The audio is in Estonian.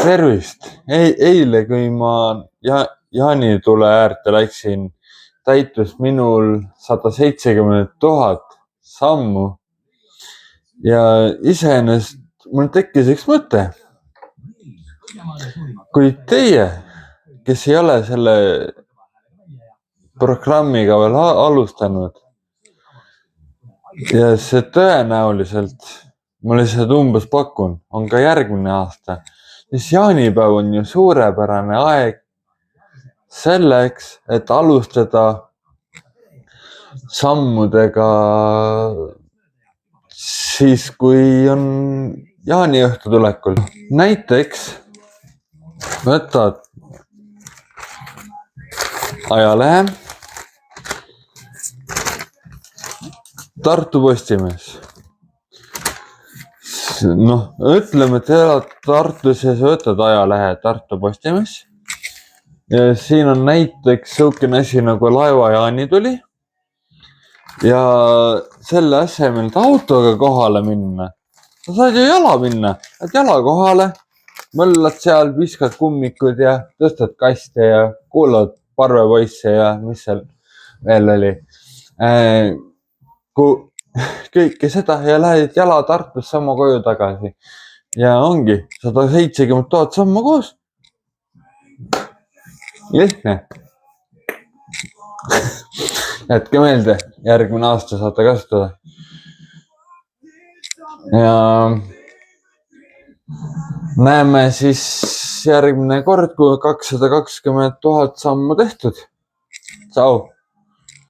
Tervist! Eile, kui ma Jaanitule äärde läksin, täitus minul 170 000 sammu ja iseenesest mul tekkis üks mõte. Kui teie, kes ei ole selle programmiga veel alustanud ja see tõenäoliselt, ma lihtsalt umbes pakun, on ka järgmine aasta, siis jaanipäev on ju suurepärane aeg selleks, et alustada sammudega siis, kui on jaaniõhtu tulekul. Näiteks võtad ajalehe Tartu Postimees. Ütleme, et elad Tartus ja sa võtad ajalehe Tartu Postimees. Ja siin on näiteks selline asi nagu laeva Jaanituli. Ja selle asemel autoga kohale minna. Sa saad ju jala minna, et jala kohale, mõllad seal, viskad kummikud ja tõstad kaste ja kuulad parvepoisse ja mis seal veel oli. Kõike seda ja lähed jala Tartusse oma koju tagasi. Ja ongi 170 000 sammu koos. Lihtne. Jätke meelde, järgmine aasta saate kasutada. Ja näeme siis järgmine kord, kui 220 000 sammu tehtud. Tšau!